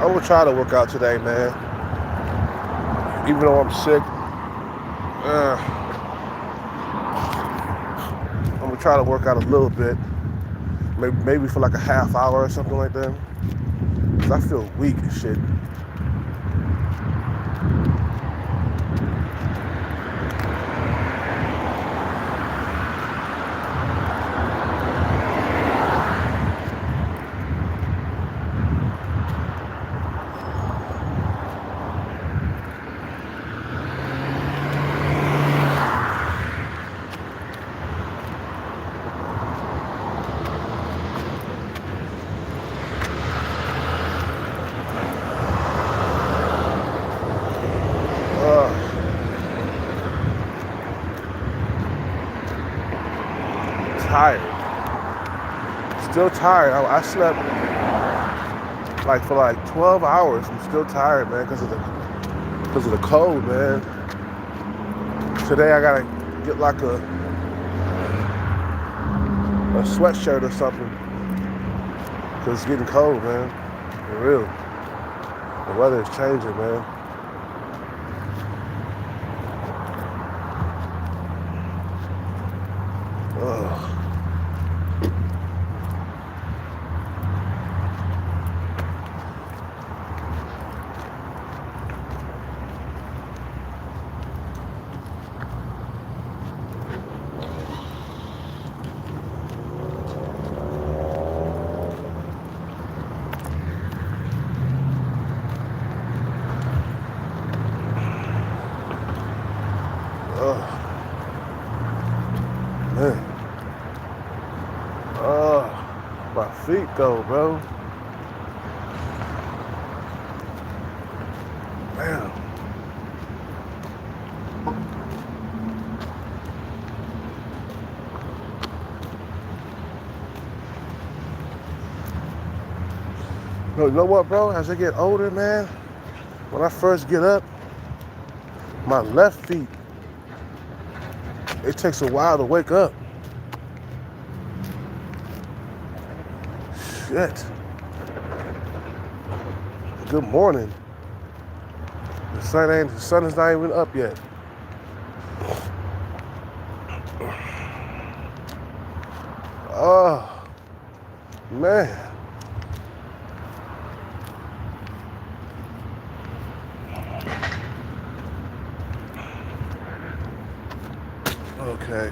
I'm gonna try to work out today, man. Even though I'm sick, I'm gonna try to work out a little bit. Maybe for like a half hour or something like that. Cause I feel weak and shit. Tired. Still tired. I slept like for like 12 hours. I'm still tired, man, because of the cold, man. Today I gotta get like a sweatshirt or something, because it's getting cold, man. For real. The weather is changing, man. Ugh. Man. My feet though, bro. Man. You know what, bro? As I get older, man, when I first get up, my left feet, it takes a while to wake up. Shit. Good morning. The sun is not even up yet. Oh, man. Okay.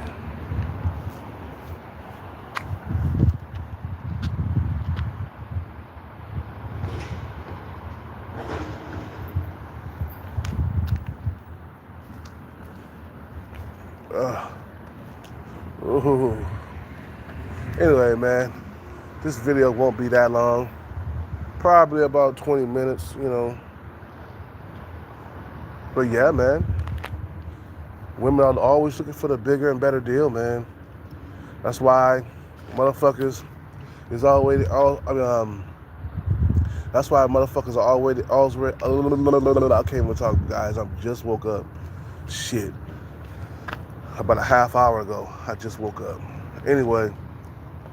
Ooh. Anyway, man, this video won't be that long. Probably about 20 minutes, you know. But yeah, man. Women are always looking for the bigger and better deal, man. That's why motherfuckers is always that's why motherfuckers are always I can't even talk, guys. I just woke up. Shit. About a half hour ago, I just woke up. Anyway,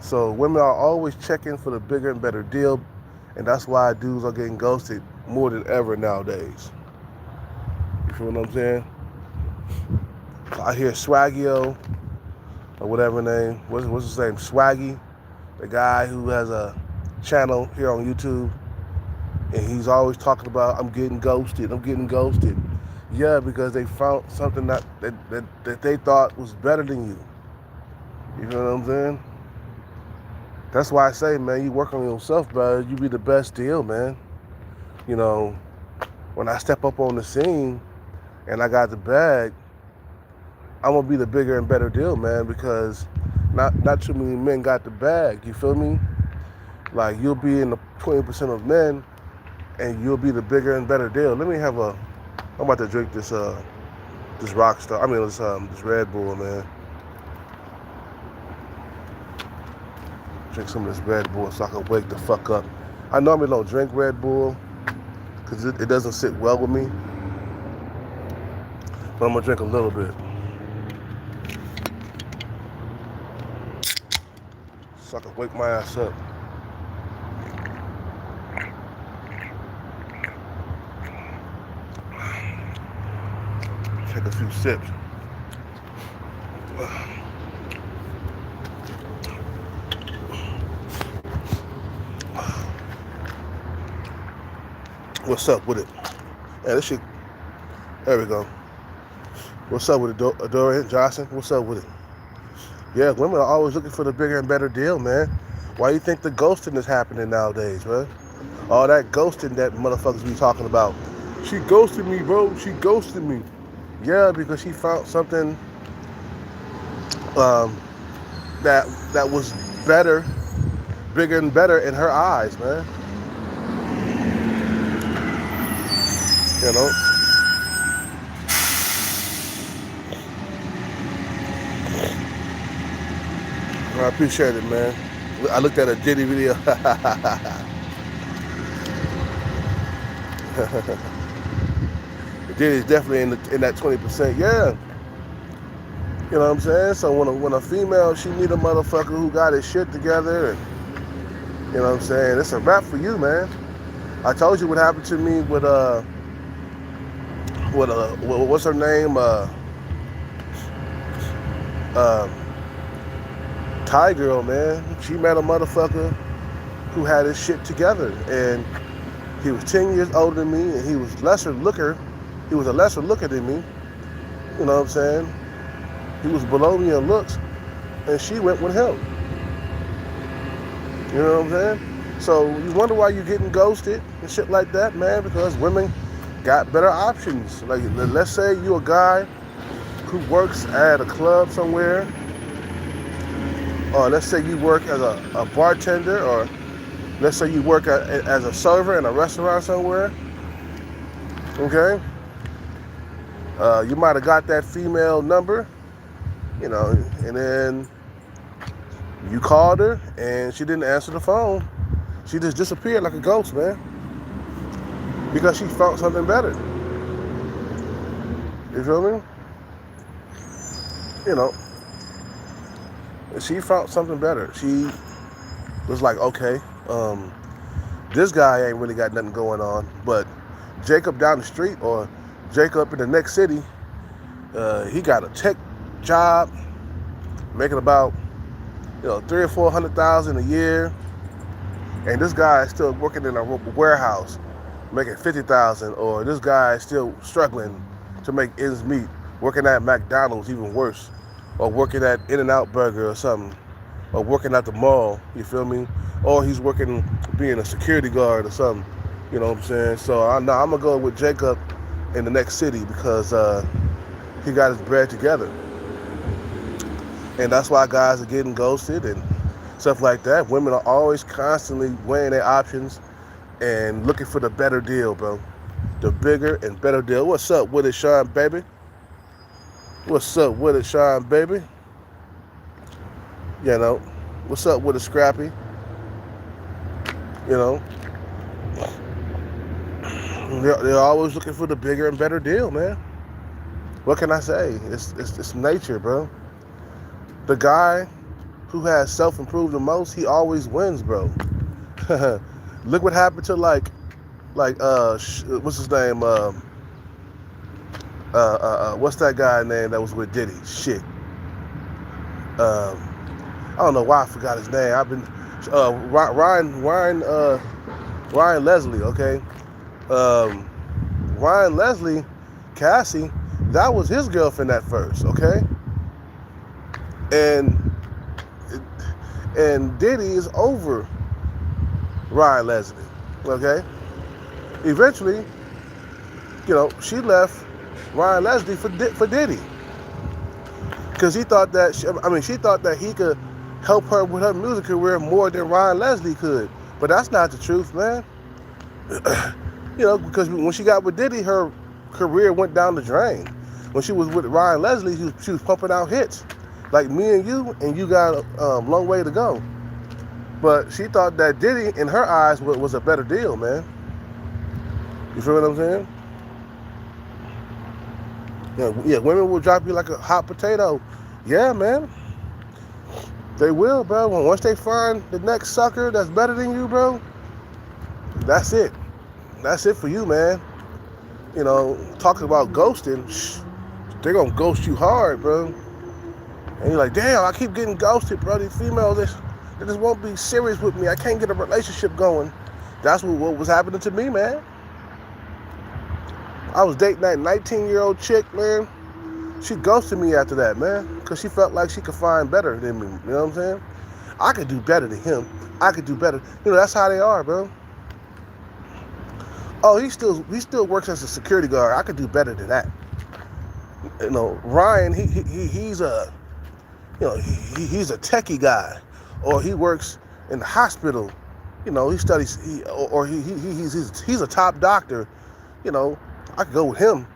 so women are always checking for the bigger and better deal, and that's why dudes are getting ghosted more than ever nowadays. You feel what I'm saying? I hear Swaggio, or whatever name, what's his name? Swaggy, the guy who has a channel here on YouTube, and he's always talking about, I'm getting ghosted. Yeah, because they found something that they thought was better than you. You know what I'm saying? That's why I say, man, you work on yourself, bro. You be the best deal, man. You know, when I step up on the scene and I got the bag, I'm gonna be the bigger and better deal, man, because not too many men got the bag. You feel me? Like, you'll be in the 20% of men, and you'll be the bigger and better deal. I'm about to drink this Rockstar. This Red Bull, man. Drink some of this Red Bull so I can wake the fuck up. I normally don't drink Red Bull because it doesn't sit well with me. But I'm gonna drink a little bit so I can wake my ass up. Take a few sips. What's up with it? Yeah, this shit. There we go. What's up with it, Dorian Johnson? What's up with it? Yeah, women are always looking for the bigger and better deal, man. Why you think the ghosting is happening nowadays, man? All that ghosting that motherfuckers be talking about. She ghosted me, bro. She ghosted me. Yeah, because she found something that was better, bigger and better in her eyes, man. You know? I appreciate it, man. I looked at a Diddy video. Diddy's definitely in that 20%. Yeah. You know what I'm saying? So when a female, she need a motherfucker who got his shit together, and you know what I'm saying? It's a wrap for you, man. I told you what happened to me with what's her name? Thai girl, man. She met a motherfucker who had his shit together, and he was 10 years older than me, and he was a lesser looker than me. You know what I'm saying? He was below me in looks, and she went with him. You know what I'm saying? So you wonder why you're getting ghosted and shit like that, man, because women got better options. Like, let's say you're a guy who works at a club somewhere, or let's say you work as a bartender, or let's say you work as a server in a restaurant somewhere, okay? You might have got that female number, you know, and then you called her and she didn't answer the phone. She just disappeared like a ghost, man, because she found something better. You feel me? You know, she found something better. She was like, okay, this guy ain't really got nothing going on, but Jacob down the street, or Jacob in the next city, he got a tech job, making about, you know, $300,000 or $400,000 a year, and this guy is still working in a warehouse, making $50,000, or this guy is still struggling to make ends meet, working at McDonald's, even worse, or working at In-N-Out Burger or something, or working at the mall. You feel me? Or he's working being a security guard or something. You know what I'm saying? So I'm gonna go with Jacob in the next city because he got his bread together. And that's why guys are getting ghosted and stuff like that. Women are always constantly weighing their options and looking for the better deal, bro. The bigger and better deal. What's up with it, Sean, baby? What's up with it, Sean, baby? You know, what's up with it, Scrappy? You know, they're always looking for the bigger and better deal, man. What can I say? It's nature, bro. The guy who has self-improved the most, he always wins, bro. Look what happened to like what's his name? What's that guy name that was with Diddy? Shit. I don't know why I forgot his name. I've been Ryan Leslie, okay? Ryan Leslie, Cassie, that was his girlfriend at first, okay? And Diddy is over Ryan Leslie, okay? Eventually, you know, she left Ryan Leslie for Diddy, because he thought that she thought that he could help her with her music career more than Ryan Leslie could. But that's not the truth, man. You know, because when she got with Diddy, her career went down the drain. When she was with Ryan Leslie, she was pumping out hits like Me and You got a long way to go. But she thought that Diddy, in her eyes, was a better deal, man. You feel what I'm saying? Yeah, women will drop you like a hot potato. Yeah, man. They will, bro. Once they find the next sucker that's better than you, bro, that's it. That's it for you, man. You know, talking about ghosting, they're gonna ghost you hard, bro. And you're like, damn, I keep getting ghosted, bro. These females, they just won't be serious with me. I can't get a relationship going. That's what was happening to me, man. I was dating that 19-year-old chick, man. She ghosted me after that, man, because she felt like she could find better than me. You know what I'm saying? I could do better than him. I could do better. You know, that's how they are, bro. Oh, he still works as a security guard. I could do better than that. You know, Ryan, he's a, you know, he's a techie guy, or he works in the hospital. You know, he studies, he's a top doctor. You know, I could go with him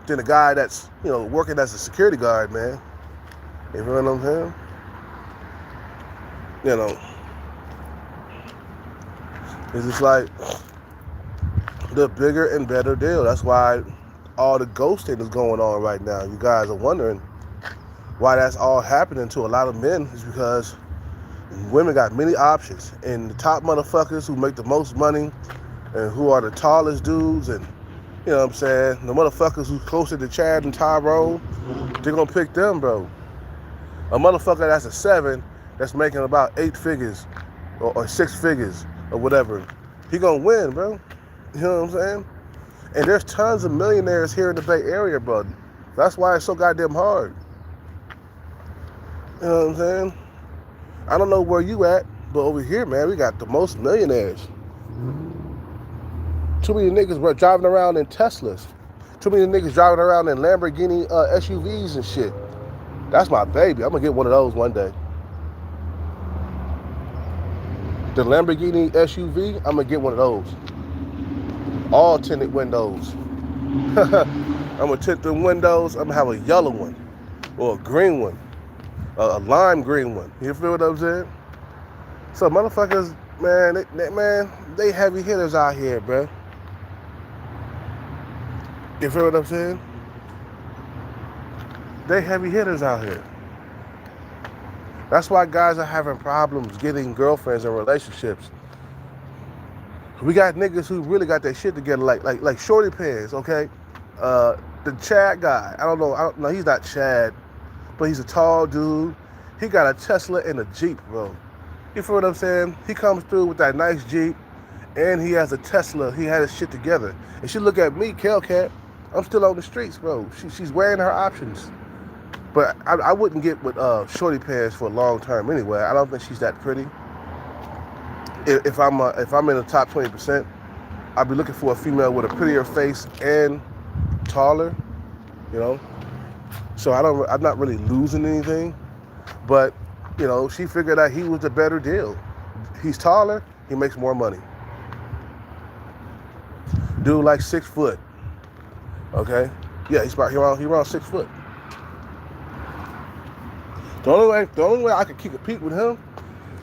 than a guy that's, you know, working as a security guard, man. You know what I'm saying? You know, it's just like the bigger and better deal. That's why all the ghosting is going on right now. You guys are wondering why that's all happening to a lot of men. Is because women got many options, and the top motherfuckers who make the most money and who are the tallest dudes, and you know what I'm saying, the motherfuckers who's closer to Chad and Tyrone, they're gonna pick them, bro. A motherfucker that's a 7 that's making about 8 figures or 6 figures or whatever, he gonna win, bro. You know what I'm saying? And there's tons of millionaires here in the Bay Area, bro. That's why it's so goddamn hard. You know what I'm saying? I don't know where you at, but over here, man, we got the most millionaires. Too many niggas were driving around in Teslas. Too many niggas driving around in Lamborghini SUVs and shit. That's my baby. I'm gonna get one of those one day. The Lamborghini SUV, I'm gonna get one of those. All tinted windows. I'm gonna tint the windows. I'm gonna have a yellow one or a green one, a lime green one. You feel what I'm saying? So motherfuckers, man, they heavy hitters out here, bro. You feel what I'm saying? They heavy hitters out here. That's why guys are having problems getting girlfriends and relationships. We got niggas who really got their shit together, like Shorty Pants, okay? The Chad guy, I don't know, he's not Chad, but he's a tall dude. He got a Tesla and a Jeep, bro. You feel what I'm saying? He comes through with that nice Jeep, and he has a Tesla. He had his shit together. And she look at me, Kelcat, I'm still on the streets, bro. She's wearing her options. But I wouldn't get with Shorty Pants for a long term anyway. I don't think she's that pretty. If I'm in the top 20%, I'll be looking for a female with a prettier face and taller, you know. So I'm not really losing anything, but you know, she figured out he was the better deal. He's taller, he makes more money. Dude, like 6 foot. Okay, yeah, he's around 6 foot. The only way I can compete with him.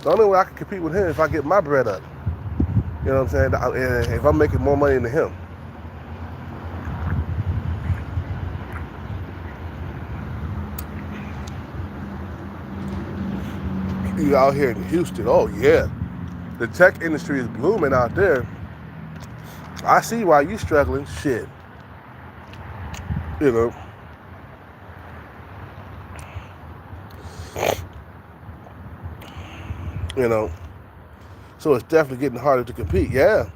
The only way I can compete with him is if I get my bread up. You know what I'm saying? If I'm making more money than him. You out here in Houston, oh yeah. The tech industry is blooming out there. I see why you struggling, shit. You know. You know. So it's definitely getting harder to compete, yeah.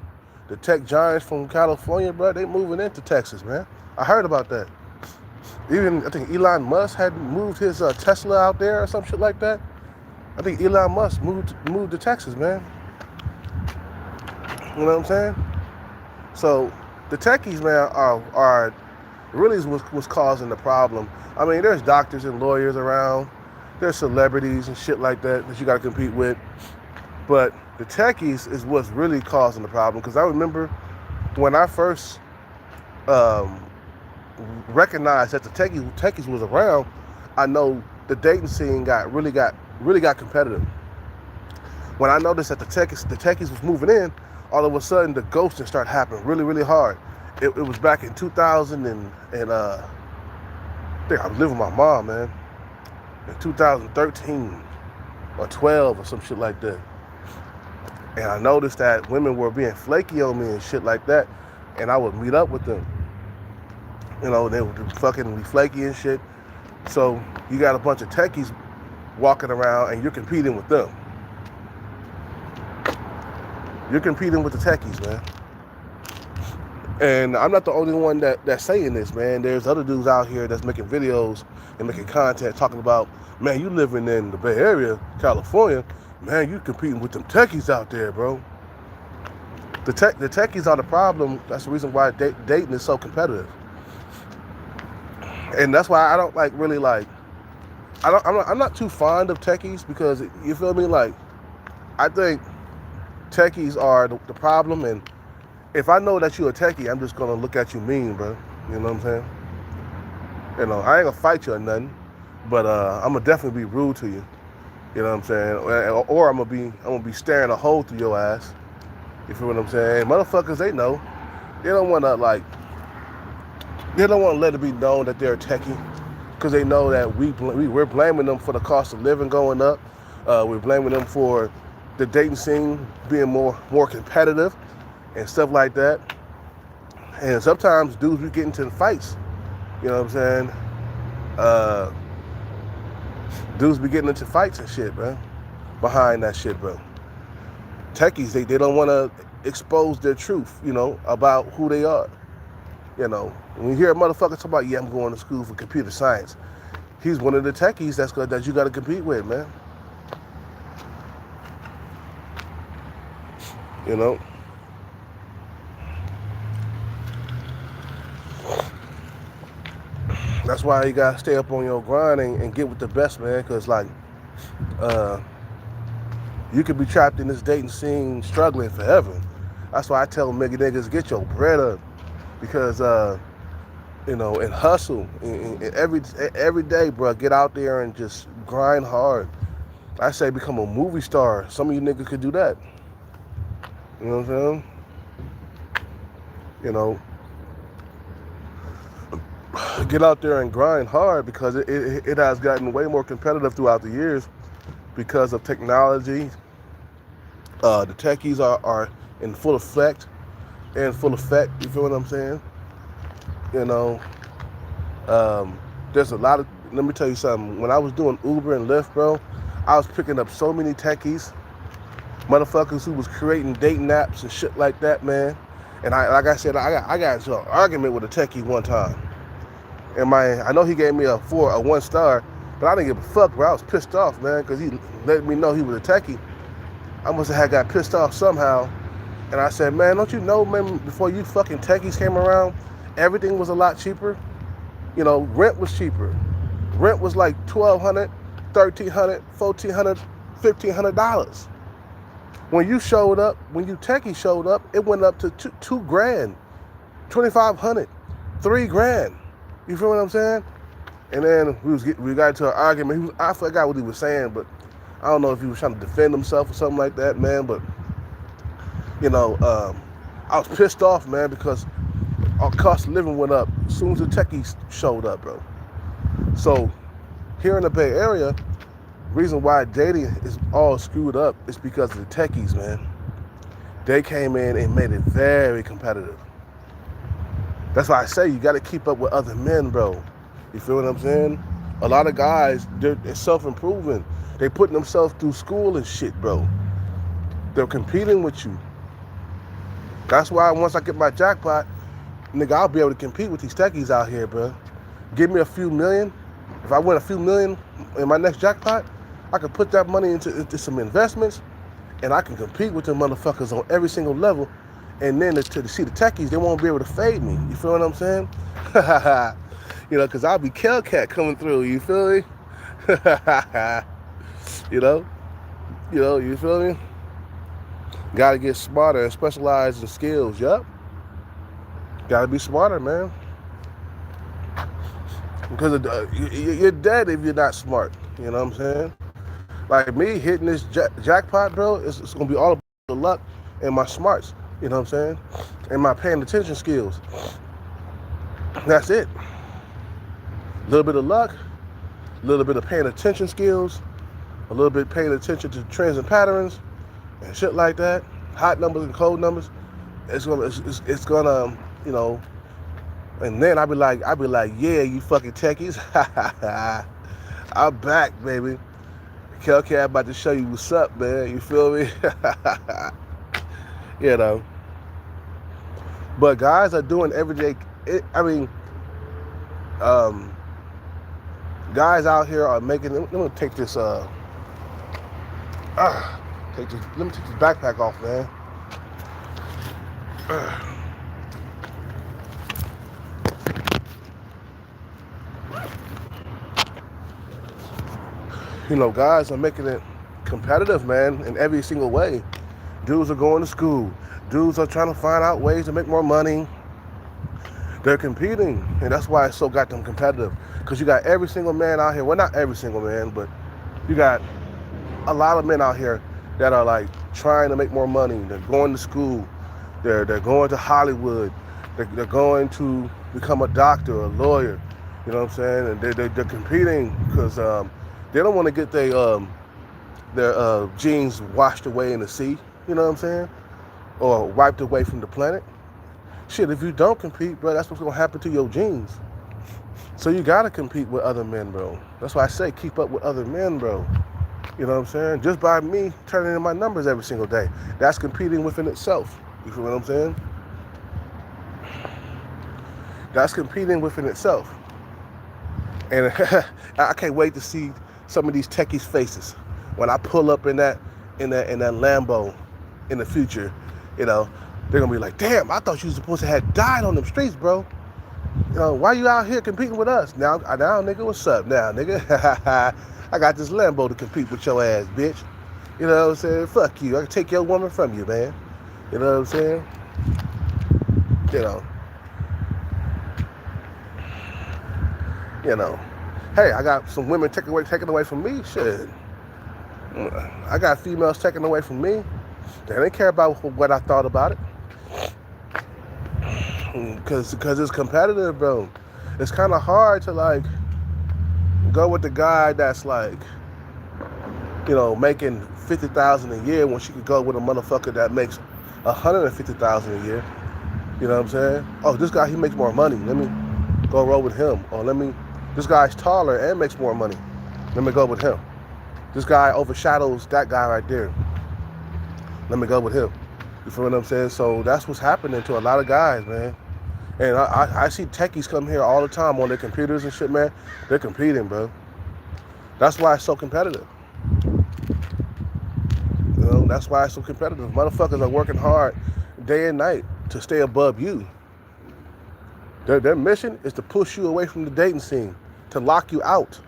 The tech giants from California, bro, they moving into Texas, man. I heard about that. Even, I think Elon Musk had moved his Tesla out there or some shit like that. I think Elon Musk moved to Texas, man. You know what I'm saying? So the techies, man, are really what's causing the problem. I mean, there's doctors and lawyers around. There's celebrities and shit like that you got to compete with. But the techies is what's really causing the problem. Because I remember when I first recognized that the techies was around, I know the dating scene really got competitive. When I noticed that the techies was moving in, all of a sudden the ghosting started happening really, really hard. It was back in 2000 and I think I was living with my mom, man, in 2013 or 12 or some shit like that. And I noticed that women were being flaky on me and shit like that, and I would meet up with them. You know, they would fucking be flaky and shit. So you got a bunch of techies walking around and you're competing with them. You're competing with the techies, man. And I'm not the only one that's saying this, man. There's other dudes out here that's making videos and making content talking about, man, you living in the Bay Area, California, man, you competing with them techies out there, bro. The techies are the problem. That's the reason why dating is so competitive. And that's why I don't I'm not too fond of techies because, you feel me? Like, I think techies are the problem, and if I know that you're a techie, I'm just gonna look at you mean, bro. You know what I'm saying? You know, I ain't gonna fight you or nothing, but I'm gonna definitely be rude to you. You know what I'm saying? Or I'm gonna be staring a hole through your ass. You feel what I'm saying? Motherfuckers, they know. They don't wanna let it be known that they're a techie, because they know that we're blaming them for the cost of living going up. We're blaming them for the dating scene being more competitive and stuff like that. And sometimes dudes be getting into fights. You know what I'm saying? Dudes be getting into fights and shit, bro. Behind that shit, bro. Techies, they don't want to expose their truth, you know, about who they are. You know, when you hear a motherfucker talk about, yeah, I'm going to school for computer science, he's one of the techies that you got to compete with, man. You know? That's why you gotta stay up on your grind and get with the best, man. Cause like, you could be trapped in this dating scene struggling forever. That's why I tell niggas, get your bread up, because you know, and hustle and every day, bro. Get out there and just grind hard. I say become a movie star. Some of you niggas could do that. You know what I'm saying? You know. Get out there and grind hard, because it has gotten way more competitive throughout the years because of technology. The techies are in full effect. You feel what I'm saying? You know, there's a lot of, let me tell you something. When I was doing Uber and Lyft, bro, I was picking up so many techies, motherfuckers who was creating dating apps and shit like that, man. And I got into an argument with a techie one time. And I know he gave me a 1 star, but I didn't give a fuck, bro. I was pissed off, man, because he let me know he was a techie. I must have got pissed off somehow. And I said, man, don't you know, man, before you fucking techies came around, everything was a lot cheaper. You know, rent was cheaper. Rent was like $1,200, $1,300, $1,400, $1,500. When you techie showed up, it went up to $2,000, $2,500, $3,000. You feel what I'm saying? And then we got into an argument. I forgot what he was saying, but I don't know if he was trying to defend himself or something like that, man. But, you know, I was pissed off, man, because our cost of living went up as soon as the techies showed up, bro. So here in the Bay Area, the reason why dating is all screwed up is because of the techies, man. They came in and made it very competitive. That's why I say you got to keep up with other men, bro. You feel what I'm saying? A lot of guys, they're self-improving. They putting themselves through school and shit, bro. They're competing with you. That's why once I get my jackpot, nigga, I'll be able to compete with these techies out here, bro. Give me a few million. If I win a few million in my next jackpot, I can put that money into some investments, and I can compete with them motherfuckers on every single level. And then to see the techies, they won't be able to fade me. You feel what I'm saying? You know, because I'll be Kelcat coming through. You feel me? You know, you feel me? Got to get smarter and specialize in skills. Yup. Got to be smarter, man. Because you're dead if you're not smart. You know what I'm saying? Like me hitting this jackpot, bro, it's going to be all about the luck and my smarts. You know what I'm saying? And my paying attention skills. That's it. A little bit of luck, a little bit of paying attention skills, a little bit paying attention to trends and patterns and shit like that. Hot numbers and cold numbers. It's gonna, you know, And then I'd be like, yeah, you fucking techies. I'm back, baby. Kelcat about to show you what's up, man. You feel me? You know. But guys are doing everyday. Guys out here are making. Let me take this. Let me take this backpack off, man. You know, guys are making it competitive, man, in every single way. Dudes are going to school. Dudes are trying to find out ways to make more money. They're competing, and that's why it's so goddamn competitive. Because you got every single man out here. Well, not every single man, but you got a lot of men out here that are like trying to make more money. They're going to school. They're going to Hollywood. They're going to become a doctor, a lawyer. You know what I'm saying? And they're competing because they don't want to get their genes washed away in the sea. You know what I'm saying? Or wiped away from the planet. Shit, if you don't compete, bro, that's what's gonna happen to your genes. So you gotta compete with other men, bro. That's why I say keep up with other men, bro. You know what I'm saying? Just by me turning in my numbers every single day, that's competing within itself. You feel what I'm saying? That's competing within itself. And I can't wait to see some of these techies' faces when I pull up in that Lambo in the future. You know, they're gonna be like, damn, I thought you was supposed to have died on them streets, bro. You know, why you out here competing with us? Now, nigga, what's up now, nigga? I got this Lambo to compete with your ass, bitch. You know what I'm saying? Fuck you. I can take your woman from you, man. You know what I'm saying? You know. Hey, I got some women taken away from me. Shit. I got females taken away from me. They didn't care about what I thought about it. Because it's competitive, bro. It's kind of hard to, like, go with the guy that's, like, you know, making $50,000 a year when she could go with a motherfucker that makes $150,000 a year. You know what I'm saying? Oh, this guy, he makes more money. Let me go roll with him. Or this guy's taller and makes more money. Let me go with him. This guy overshadows that guy right there. Let me go with him. You feel what I'm saying? So that's what's happening to a lot of guys, man. And I see techies come here all the time on their computers and shit, man. They're competing, bro. That's why it's so competitive. You know, that's why it's so competitive. Motherfuckers are working hard day and night to stay above you. Their mission is to push you away from the dating scene, to lock you out.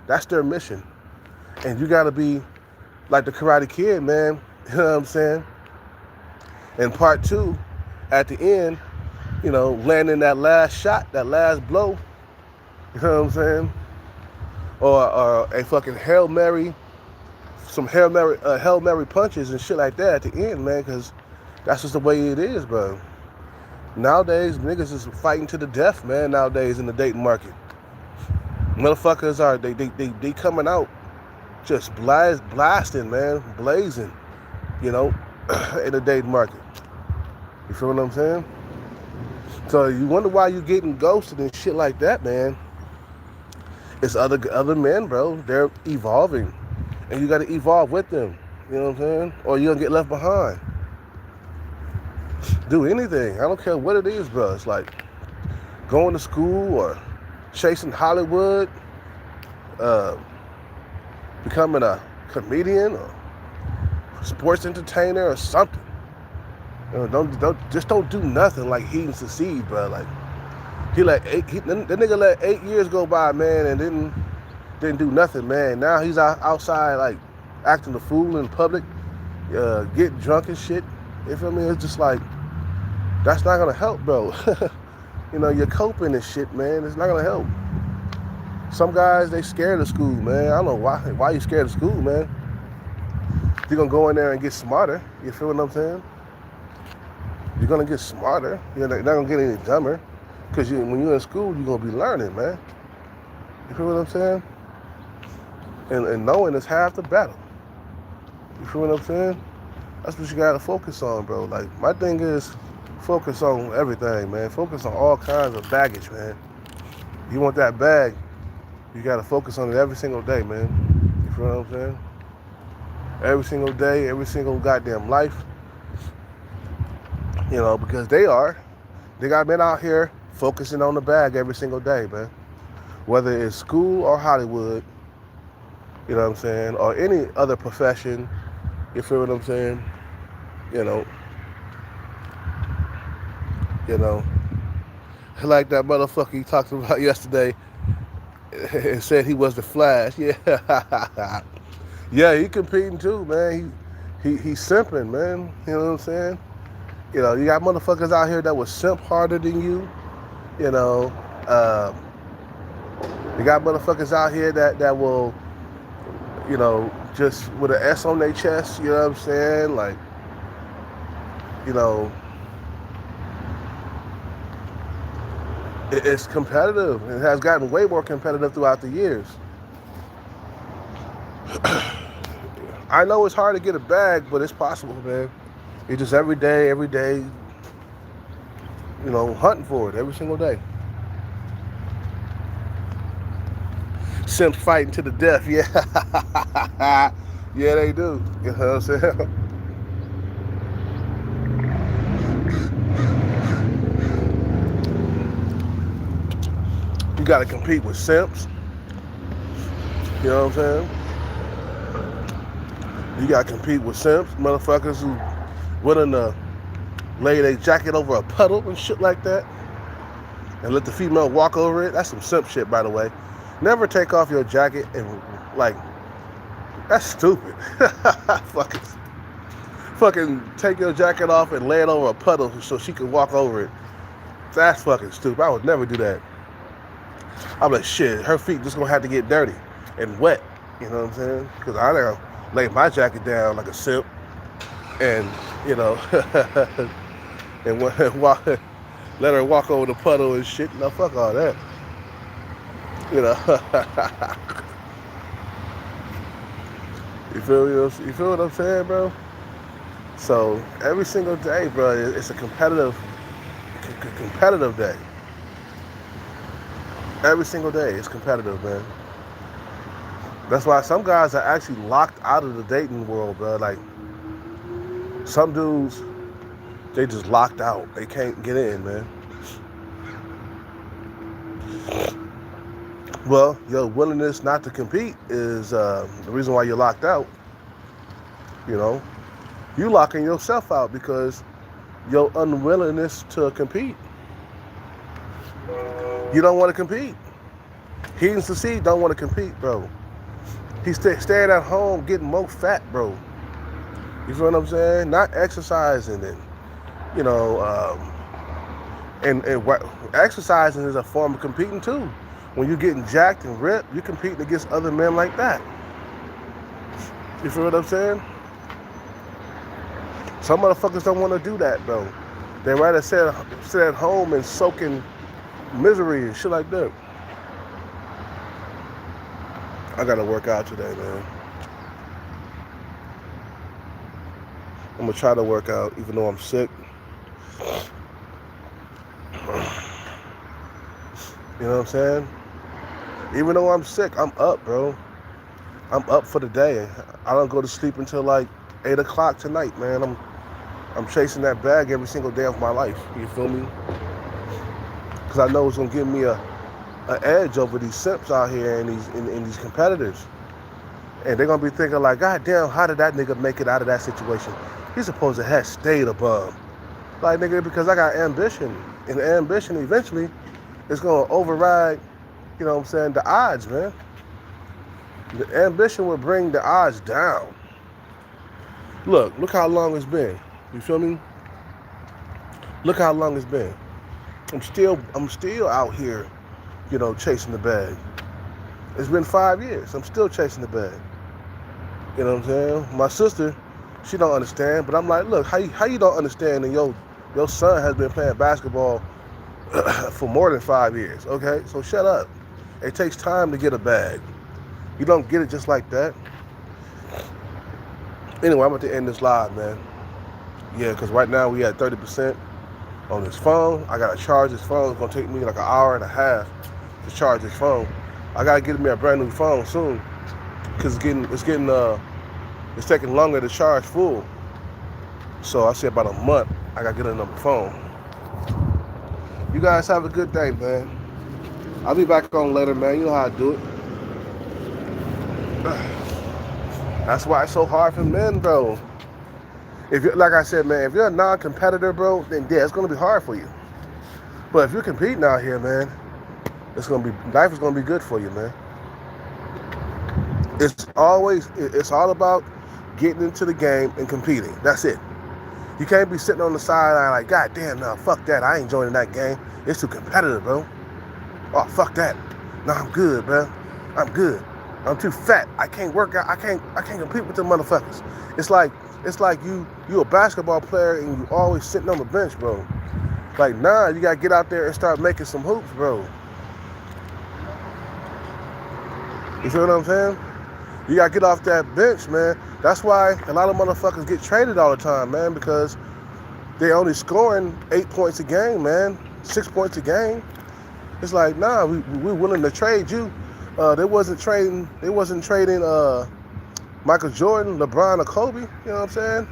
That's their mission. And you gotta be like the Karate Kid, man. You know what I'm saying? In part 2, at the end, you know, landing that last shot, that last blow. You know what I'm saying? Or a fucking Hail Mary, some Hail Mary punches and shit like that at the end, man, because that's just the way it is, bro. Nowadays, niggas is fighting to the death, man, nowadays in the dating market. Motherfuckers are, they coming out just blasting, man, blazing, you know, in the dating market. You feel what I'm saying? So you wonder why you getting ghosted and shit like that, man. It's other men, bro. They're evolving. And you got to evolve with them. You know what I'm saying? Or you're going to get left behind. Do anything. I don't care what it is, bro. It's like going to school or chasing Hollywood, becoming a comedian or sports entertainer or something. You know, don't do nothing like he and succeed, bro. Like the nigga let 8 years go by, man, and didn't do nothing, man. Now he's outside like acting a fool in public, getting drunk and shit. You feel me? It's just like that's not gonna help, bro. You know, you're coping and shit, man. It's not gonna help. Some guys, they scared of school, man. I don't know why you scared of school, man. You're gonna go in there and get smarter. You feel what I'm saying? You're gonna get smarter. You're not gonna get any dumber. Because when you're in school, you're gonna be learning, man. You feel what I'm saying? And knowing is half the battle. You feel what I'm saying? That's what you gotta focus on, bro. Like, my thing is, Focus on everything, man. Focus on all kinds of baggage, man. You want that bag, you gotta focus on it every single day, man. You feel what I'm saying? Every single day, every single goddamn life. You know, because they got men out here focusing on the bag every single day, man. Whether it's school or Hollywood, you know what I'm saying, or any other profession, you feel what I'm saying? You know, like that motherfucker you talked about yesterday and said he was the Flash. Yeah, yeah, he competing too, man. He's simping, man. You know what I'm saying? You know, you got motherfuckers out here that will simp harder than you. You know, you got motherfuckers out here that will, you know, just with an S on their chest. You know what I'm saying? Like, you know, it's competitive. It has gotten way more competitive throughout the years. I know it's hard to get a bag, but it's possible, man. It's just every day, you know, hunting for it every single day. Simps fighting to the death, yeah. Yeah, they do. You know what I'm saying? You gotta compete with simps. You know what I'm saying? You gotta compete with simps, motherfuckers who willing to lay their jacket over a puddle and shit like that, and let the female walk over it. That's some simp shit, by the way. Never take off your jacket and, like, that's stupid. fucking take your jacket off and lay it over a puddle so she can walk over it. That's fucking stupid. I would never do that. I'm like, shit, her feet just gonna have to get dirty and wet. You know what I'm saying? Because I gotta lay my jacket down like a simp and, you know, and let her walk over the puddle and shit. No, fuck all that. You know. You feel what I'm saying, bro? So every single day, bro, it's a competitive day. Every single day, it's competitive, man. That's why some guys are actually locked out of the dating world, bro. Like, some dudes, they just locked out. They can't get in, man. Well, your willingness not to compete is the reason why you're locked out. You know, you locking yourself out because your unwillingness to compete. You don't want to compete. He and Cece don't want to compete, bro. He's staying at home getting more fat, bro. You feel what I'm saying? Not exercising and, you know, and exercising is a form of competing too. When you're getting jacked and ripped, you're competing against other men like that. You feel what I'm saying? Some motherfuckers don't want to do that, bro. They rather sit at home and soak in misery and shit like that. I gotta work out today, man. I'm gonna try to work out even though I'm sick. You know what I'm saying? Even though I'm sick, I'm up, bro. I'm up for the day. I don't go to sleep until like 8 o'clock tonight, man. I'm chasing that bag every single day of my life. You feel me? Because I know it's gonna give me an edge over these simps out here and these competitors. And they're gonna be thinking like, God damn, how did that nigga make it out of that situation? He's supposed to have stayed a bum. Like, nigga, because I got ambition. And ambition eventually is gonna override, you know what I'm saying, the odds, man. The ambition will bring the odds down. Look how long it's been. You feel me? Look how long it's been. I'm still out here, you know, chasing the bag. It's been 5 years. I'm still chasing the bag. You know what I'm saying? My sister, she don't understand, but I'm like, look, how you don't understand and your son has been playing basketball for more than 5 years, okay? So shut up. It takes time to get a bag. You don't get it just like that. Anyway, I'm about to end this live, man. Yeah, because right now we at 30%. on his phone. I gotta charge his phone. It's gonna take me like an hour and a half to charge his phone. I gotta get me a brand new phone soon, cause it's taking longer to charge full. So I said about a month, I gotta get another phone. You guys have a good day, man. I'll be back on later, man. You know how I do it. That's why it's so hard for men, bro. If you, like I said, man, if you're a non-competitor, bro, then yeah, it's gonna be hard for you. But if you're competing out here, man, life is gonna be good for you, man. It's all about getting into the game and competing. That's it. You can't be sitting on the sideline like, God damn, no, fuck that. I ain't joining that game. It's too competitive, bro. Oh, fuck that. No, I'm good, bro. I'm good. I'm too fat. I can't work out. I can't compete with them motherfuckers. It's like you a basketball player and you always sitting on the bench, bro. Like, nah, you gotta get out there and start making some hoops, bro. You feel what I'm saying? You gotta get off that bench, man. That's why a lot of motherfuckers get traded all the time, man, because they only scoring 8 points a game, man, 6 points a game. It's like, nah, we're willing to trade you. They wasn't trading Michael Jordan, LeBron, or Kobe. You know what I'm saying?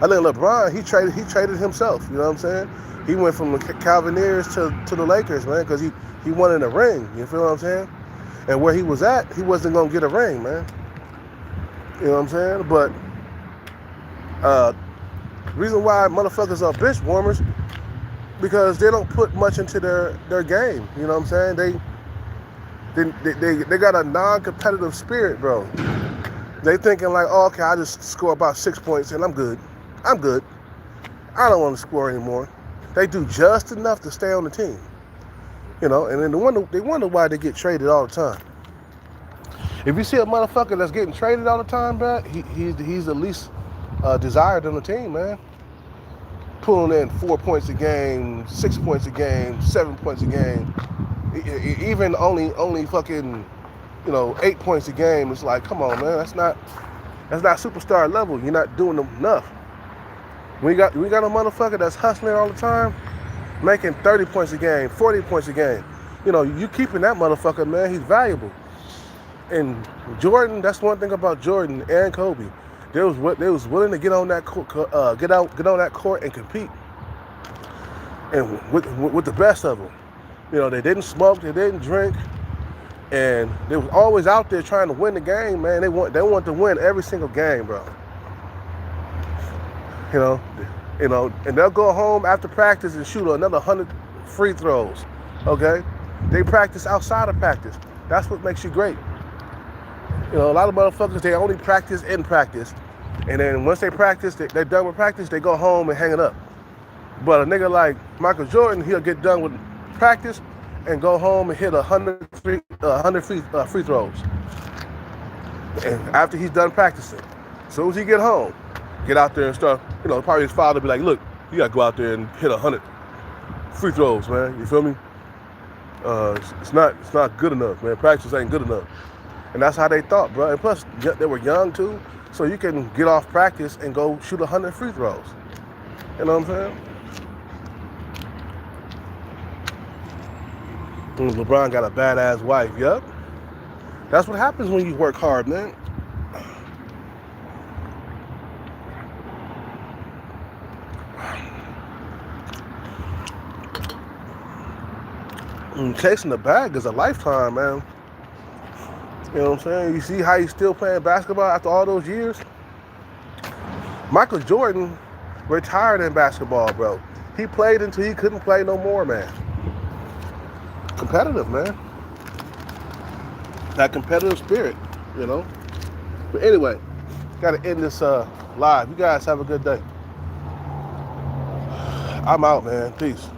I think LeBron, he traded himself. You know what I'm saying? He went from the Cavaliers to the Lakers, man, because he wanted a ring. You feel what I'm saying? And where he was at, he wasn't gonna get a ring, man. You know what I'm saying? But reason why motherfuckers are bench warmers, because they don't put much into their game. You know what I'm saying? They got a non-competitive spirit, bro. They thinking like, oh, okay, I just score about 6 points and I'm good. I'm good. I don't want to score anymore. They do just enough to stay on the team. You know, and then they wonder why they get traded all the time. If you see a motherfucker that's getting traded all the time, bro, he's the least desired on the team, man. Pulling in 4 points a game, 6 points a game, 7 points a game, even only fucking, 8 points a game. It's like, come on, man, that's not superstar level. You're not doing enough. We got a motherfucker that's hustling all the time, making 30 points a game, 40 points a game. You keeping that motherfucker, man, he's valuable. And Jordan, that's one thing about Jordan and Kobe. They was willing to get on that court and compete, and with the best of them. They didn't smoke, they didn't drink, and they was always out there trying to win the game, man. They want to win every single game, bro. And they'll go home after practice and shoot another 100 free throws. Okay, they practice outside of practice. That's what makes you great. A lot of motherfuckers, they only practice in practice. And then once they practice, they're done with practice, they go home and hang it up. But a nigga like Michael Jordan, he'll get done with practice and go home and hit 100 free throws. And after he's done practicing, as soon as he get home, get out there and start, probably his father be like, look, you gotta go out there and hit 100 free throws, man. You feel me? It's not good enough, man. Practice ain't good enough. And that's how they thought, bro. And plus, they were young too, so you can get off practice and go shoot 100 free throws. You know what I'm saying? And LeBron got a badass wife, yup. That's what happens when you work hard, man. And chasing the bag is a lifetime, man. You know what I'm saying? You see how he's still playing basketball after all those years? Michael Jordan retired in basketball, bro. He played until he couldn't play no more, man. Competitive, man. That competitive spirit, But anyway, gotta end this live. You guys have a good day. I'm out, man. Peace.